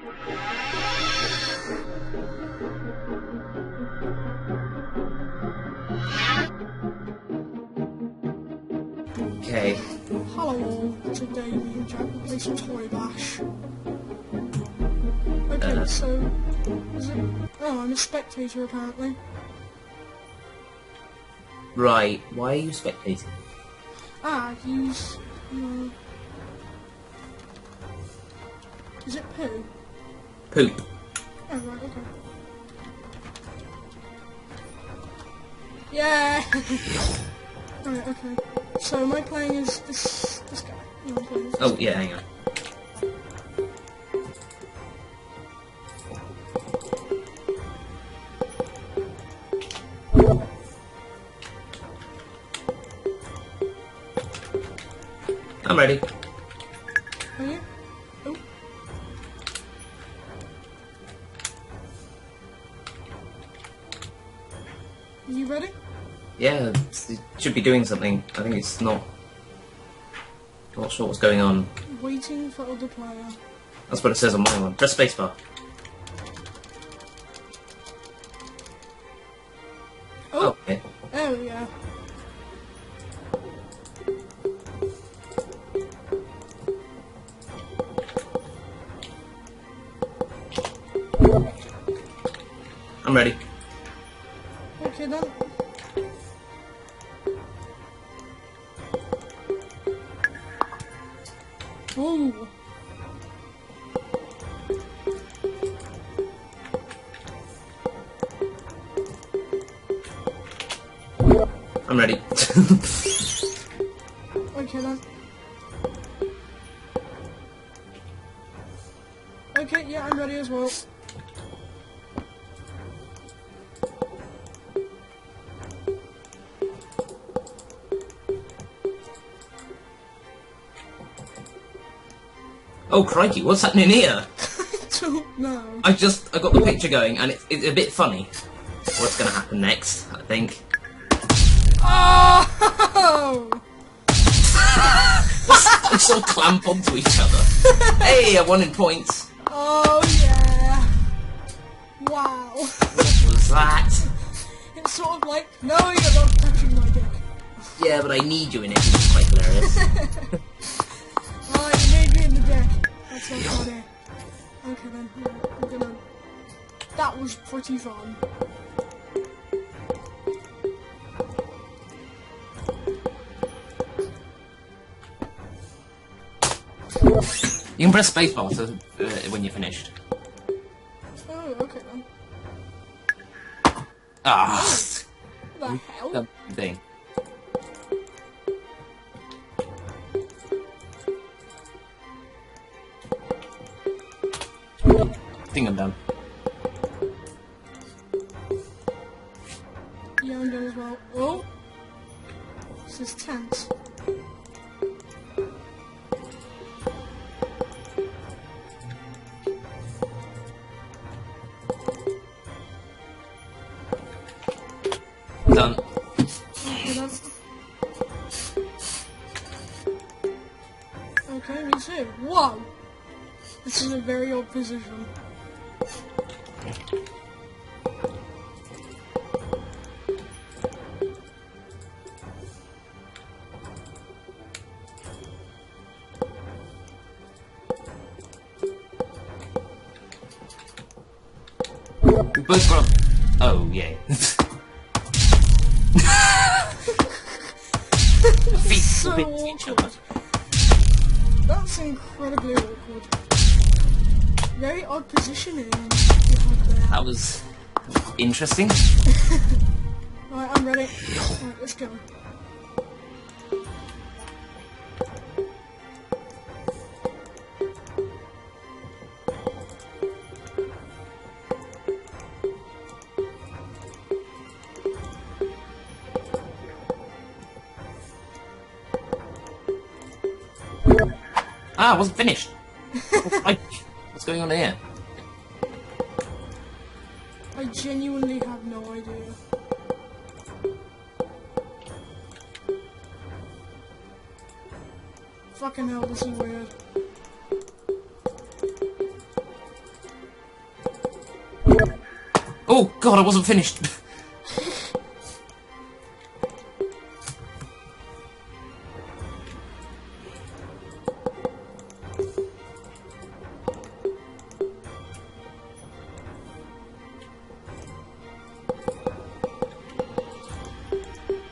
Okay. Hello all, today me and Jack will play some Toribash. Okay, so... Is it... Oh, I'm a spectator apparently. Right, why are you spectating? Use... Is it poo? Poop. Oh, right, okay. Yeah! Right, okay. So am I playing as this guy? No, I'm playing as this Oh, guy. yeah, hang on. I'm ready. Are you? Oh. Are you ready? Yeah, it should be doing something. I think it's not sure what's going on. Waiting for other player. That's what it says on my one. Press spacebar. Oh! Okay. Oh, yeah. I'm ready. Okay then. Ooh. I'm ready. Okay then. Okay, yeah, I'm ready as well. Oh crikey, what's happening here? I don't know. I got the picture going and it's a bit funny. What's gonna happen next, I think. Oh! We sort of clamp onto each other. Hey, I won in points. Oh yeah! Wow. What was that? It's sort of like, no, you're not touching my dick. Yeah, but I need you in it. It's quite hilarious. Oh, you made me in the dick. That's so funny. Okay then, yeah, I'm gonna... That was pretty fun. You can press spacebar when you're finished. Oh, okay then. Ah, What the hell? the thing. I think I'm done. Yeah, I'm done as well. Oh! This is tense. Done. Okay, then. Okay, me too. Whoa! This is a very odd position. We both got. Oh yeah. Feet So bit to each other. awkward. That's incredibly awkward. Very odd positioning you have there. That was interesting. Right, I'm ready. Right, let's go. Ah, I wasn't finished. What's going on here? I genuinely have no idea. Fucking hell, this is weird. Oh god, I wasn't finished. I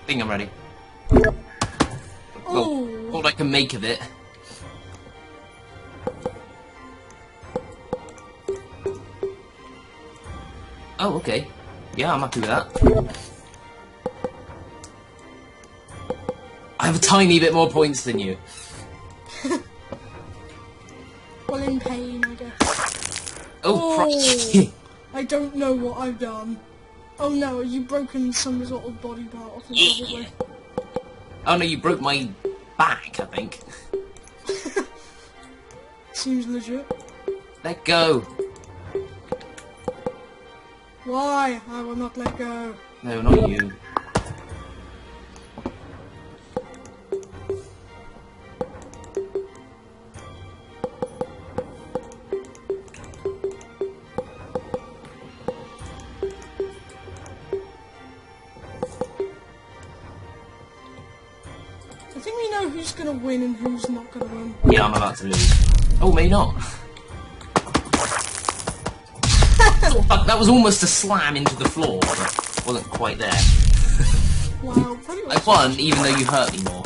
think I'm ready. Well, what I can make of it. Oh, okay. Yeah, I'm happy with that. I have a tiny bit more points than you. Well, in pain, I guess. Oh, crikey. I don't know what I've done. Oh no, you've broken some sort of body part off me, probably. Oh no, you broke my back, I think. Seems legit. Let go. Why? I will not let go. No, not you. I think we know who's gonna win and who's not gonna win. Yeah, I'm about to lose. Oh, maybe not. Oh, fuck, that was almost a slam into the floor, but wasn't quite there. Wow, pretty much. I won, even though you hurt me more.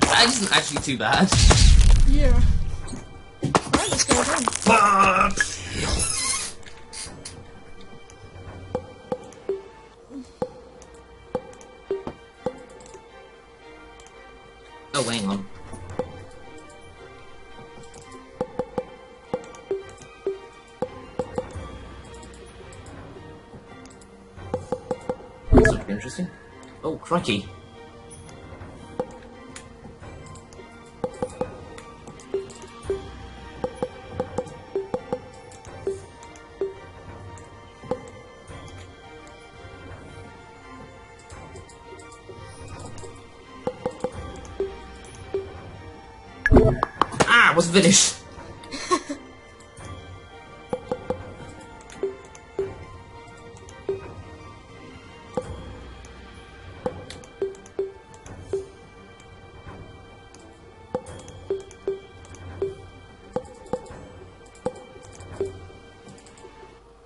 That isn't actually too bad. Yeah. Right, let's go again. Oh, hang on. This would be interesting. Oh, crikey. Ah, wasn't finished.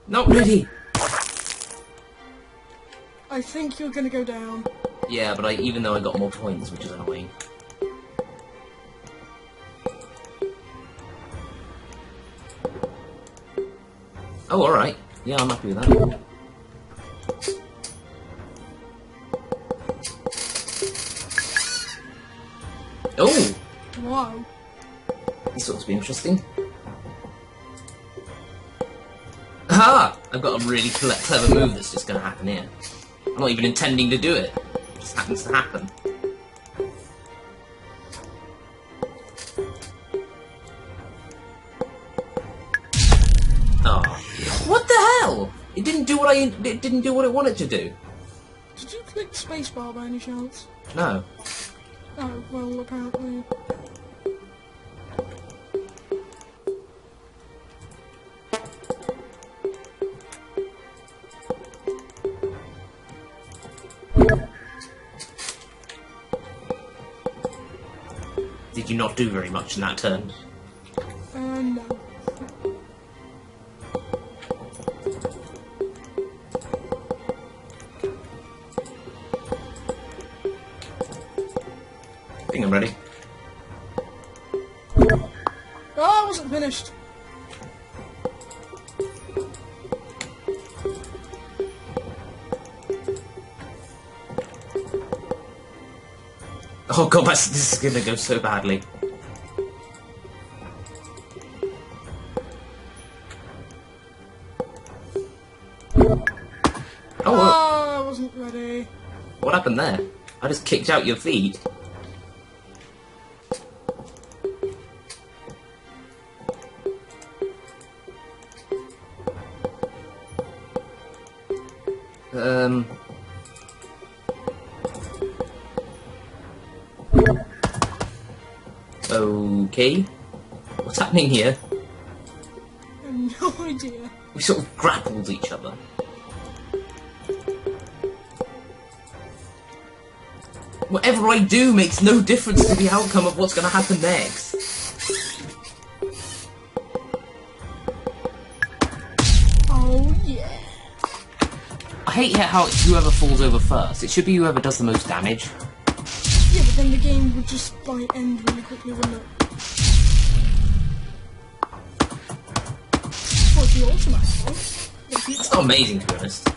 Not ready. I think you're gonna go down. Yeah, but even though I got more points, which is annoying. Oh, alright. Yeah, I'm happy with that. Oh! Wow. This looks to be interesting. Aha! I've got a really clever move that's just going to happen here. I'm not even intending to do it. It just happens to happen. Oh. What the hell? It didn't do what it didn't do what it wanted to do. Did you click spacebar by any chance? No. Oh, well, apparently. Did you not do very much in that turn? No. I think I'm ready. Oh, I wasn't finished. Oh god, this is gonna go so badly. Oh, I wasn't ready. What happened there? I just kicked out your feet. Okay. What's happening here? I have no idea. We sort of grappled each other. Whatever I do makes no difference to the outcome of what's going to happen next. Oh, yeah. I hate how it's whoever falls over first. It should be whoever does the most damage. Yeah, but then the game would just end really quickly, wouldn't it? What's the ultimate? It's not amazing, to be honest.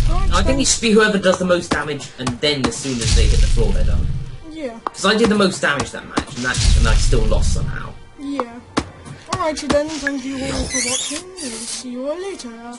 I think it should be whoever does the most damage, and then as soon as they hit the floor, they're done. Yeah. Because I did the most damage that match, and I still lost somehow. Yeah. Alright then, thank you all for watching. We'll see you all later.